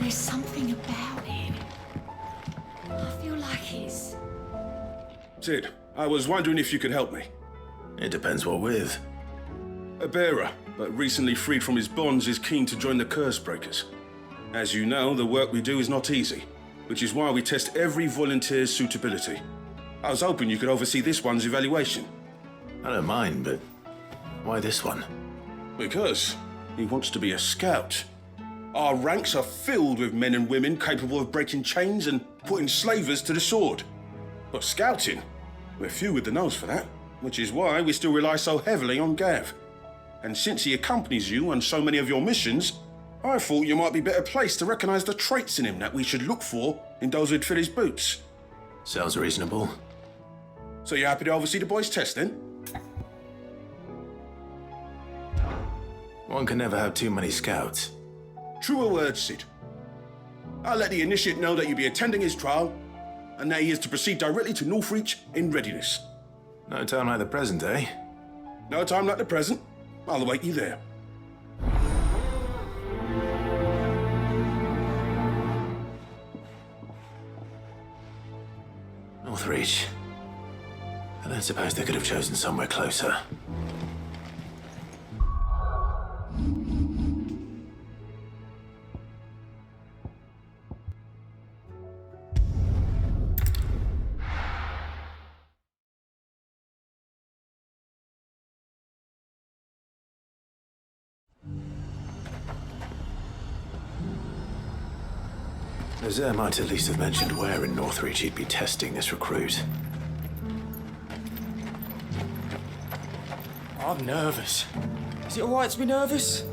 There's something about him. I feel like he's... Sid, I was wondering if you could help me. It depends what with. A bearer, but recently freed from his bonds, is keen to join the Curse Breakers. As you know, the work we do is not easy, which is why we test every volunteer's suitability. I was hoping you could oversee this one's evaluation. I don't mind, but why this one? Because he wants to be a scout. Our ranks are filled with men and women capable of breaking chains and putting slavers to the sword. But scouting, we're few with the nose for that, which is why we still rely so heavily on Gav. And since he accompanies you on so many of your missions, I thought you might be better placed to recognize the traits in him that we should look for in those who'd fill his boots. Sounds reasonable. So you're happy to oversee the boys' test then? One can never have too many scouts. Truer words, Sid. I'll let the initiate know that you'll be attending his trial, and that he is to proceed directly to Northreach in readiness. No time like the present, eh? No time like the present. I'll await you there. Northreach. I don't suppose they could have chosen somewhere closer. Azir might at least have mentioned where in Northreach he'd be testing this recruit. I'm nervous. Is it alright to be nervous?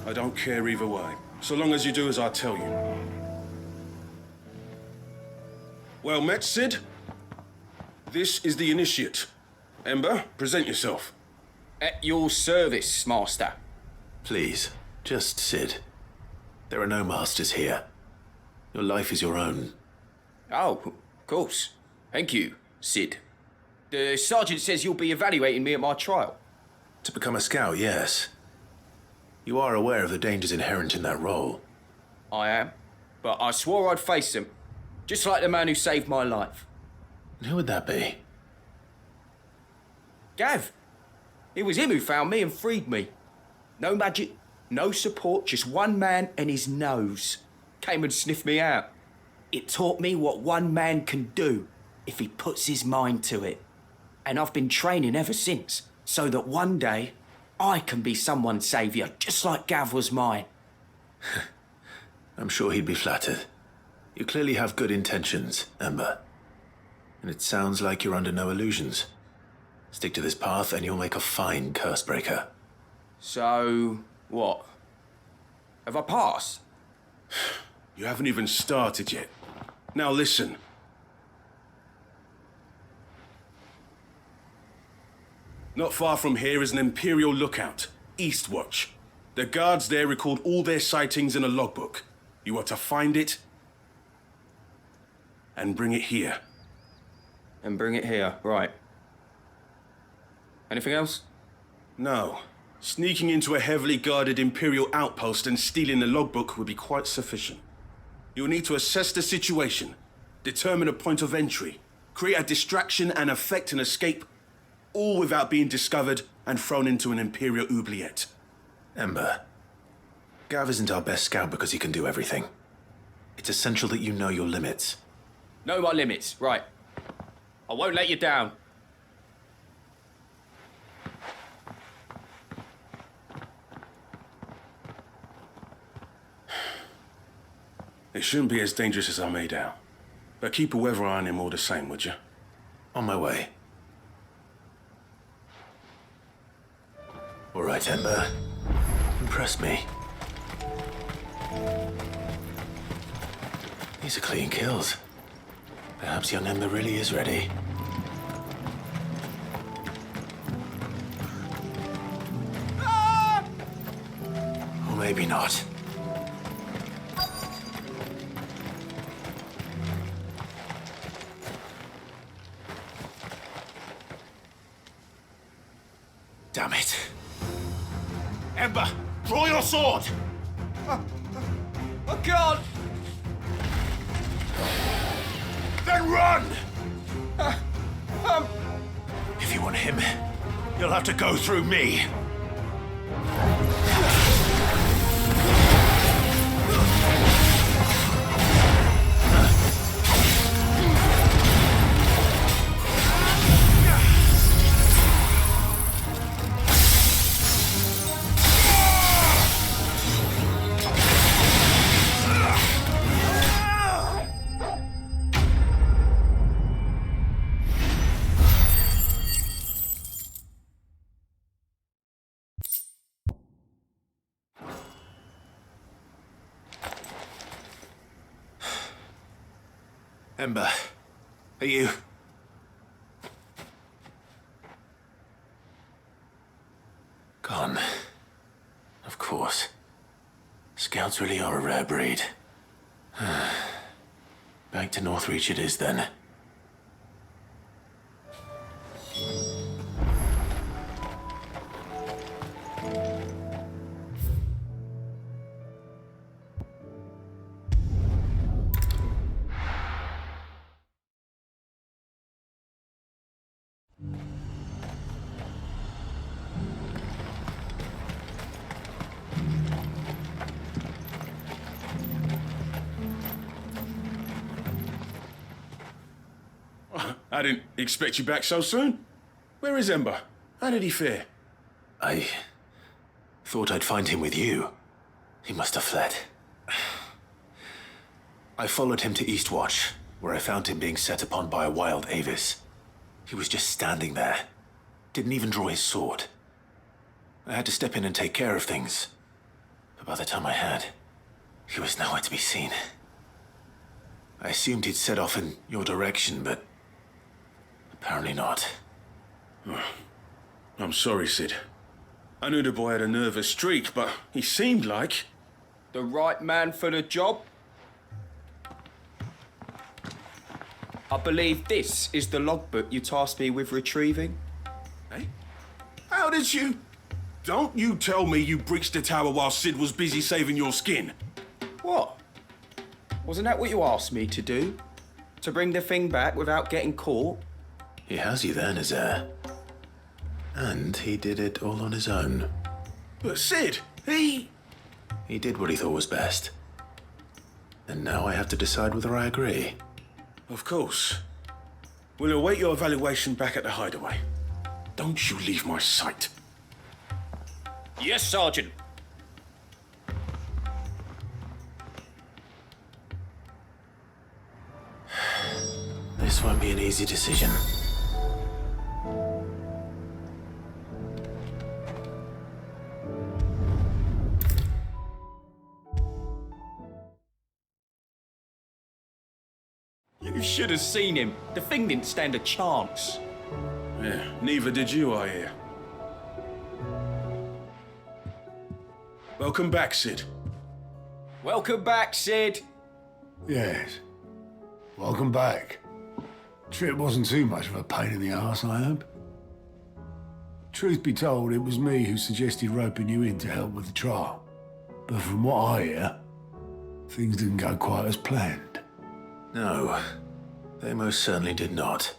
I don't care either way, so long as you do as I tell you. Well met, Sid. This is the initiate. Ember, present yourself. At your service, Master. Please, just Sid. There are no masters here. Your life is your own. Oh, of course. Thank you, Sid. The sergeant says you'll be evaluating me at my trial. To become a scout, yes. You are aware of the dangers inherent in that role. I am, but I swore I'd face them. Just like the man who saved my life. And who would that be? Gav. It was him who found me and freed me. No magic, no support, just one man and his nose. Came and sniffed me out. It taught me what one man can do if he puts his mind to it. And I've been training ever since, so that one day I can be someone's saviour, just like Gav was mine. I'm sure he'd be flattered. You clearly have good intentions, Ember. And it sounds like you're under no illusions. Stick to this path and you'll make a fine curse breaker. So, what? Have I passed? You haven't even started yet. Now listen. Not far from here is an Imperial lookout, Eastwatch. The guards there record all their sightings in a logbook. You are to find it and bring it here. And bring it here, right. Anything else? No. Sneaking into a heavily guarded Imperial outpost and stealing the logbook would be quite sufficient. You'll need to assess the situation, determine a point of entry, create a distraction and effect an escape, all without being discovered and thrown into an Imperial oubliette. Ember, Gav isn't our best scout because he can do everything. It's essential that you know your limits. Know my limits, right. I won't let you down. It shouldn't be as dangerous as I made out. But keep a weather eye on him all the same, would you? On my way. All right, Ember. Impress me. These are clean kills. Perhaps young Ember really is ready. Or maybe not. Damn it. Ember, draw your sword! I can't! and run! If you want him, you'll have to go through me. Ember, are you... Gone. Of course. Scouts really are a rare breed. Back to Northreach it is then. I didn't expect you back so soon. Where is Ember? How did he fare? I thought I'd find him with you. He must have fled. I followed him to Eastwatch, where I found him being set upon by a wild Avis. He was just standing there. Didn't even draw his sword. I had to step in and take care of things. But by the time I had, he was nowhere to be seen. I assumed he'd set off in your direction, but apparently not. I'm sorry, Sid. I knew the boy had a nervous streak, but he seemed like... The right man for the job? I believe this is the logbook you tasked me with retrieving. Eh? How did you... Don't you tell me you breached the tower while Sid was busy saving your skin. What? Wasn't that what you asked me to do? To bring the thing back without getting caught? He has you then, his heir. And he did it all on his own. But Sid, he did what he thought was best. And now I have to decide whether I agree. Of course. We'll await your evaluation back at the hideaway. Don't you leave my sight. Yes, Sergeant. This won't be an easy decision. You should have seen him. The thing didn't stand a chance. Yeah, neither did you, I hear. Welcome back, Sid. Welcome back, Sid. Yes. Welcome back. Trip wasn't too much of a pain in the arse, I hope. Truth be told, it was me who suggested roping you in to help with the trial. But from what I hear, things didn't go quite as planned. No, they most certainly did not.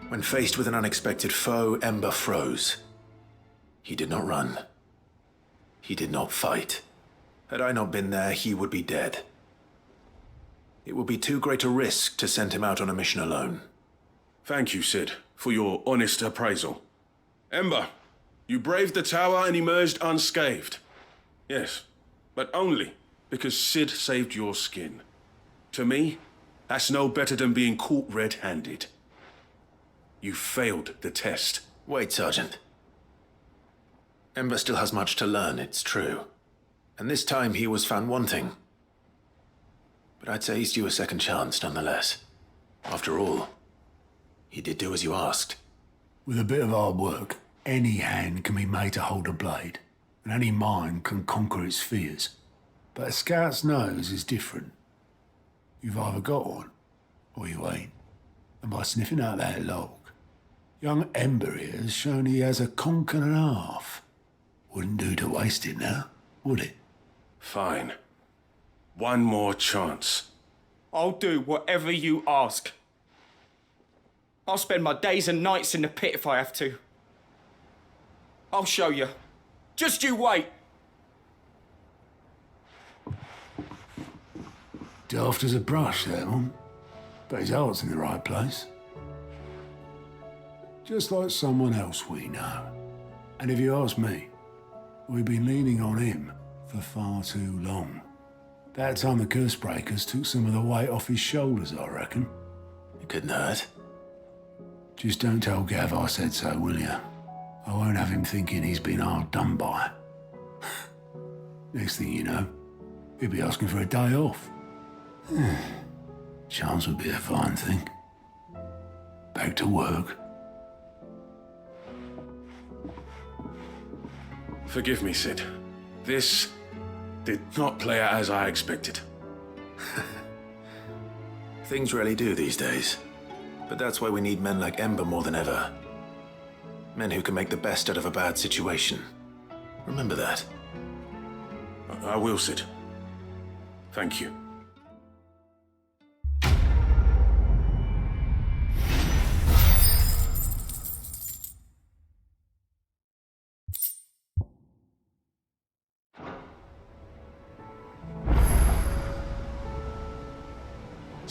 When faced with an unexpected foe, Ember froze. He did not run. He did not fight. Had I not been there, he would be dead. It would be too great a risk to send him out on a mission alone. Thank you, Sid, for your honest appraisal. Ember, you braved the tower and emerged unscathed. Yes, but only because Sid saved your skin. To me, that's no better than being caught red-handed. You failed the test. Wait, Sergeant. Ember still has much to learn, it's true. And this time he was found wanting. But I'd say he's due a second chance, nonetheless. After all, he did do as you asked. With a bit of hard work, any hand can be made to hold a blade, and any mind can conquer its fears. But a scout's nose is different. You've either got one, or you ain't. And by sniffing out that log, Young Ember here has shown he has a conk and a half. Wouldn't do to waste it now, would it? Fine. One more chance. I'll do whatever you ask. I'll spend my days and nights in the pit if I have to. I'll show you. Just you wait. Daft as a brush, that one. But his heart's in the right place. Just like someone else we know. And if you ask me, we've been leaning on him for far too long. That time the curse breakers took some of the weight off his shoulders, I reckon. It couldn't hurt. Just don't tell Gav I said so, will you? I won't have him thinking he's been hard done by. Next thing you know, he'll be asking for a day off. Chance would be a fine thing. Back to work. Forgive me, Sid. This did not play out as I expected. Things really do these days. But that's why we need men like Ember more than ever. Men who can make the best out of a bad situation. Remember that. I will, Sid. Thank you.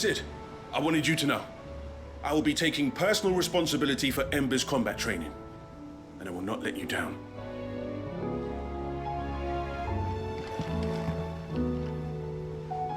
Sid, I wanted you to know. I will be taking personal responsibility for Ember's combat training, and I will not let you down.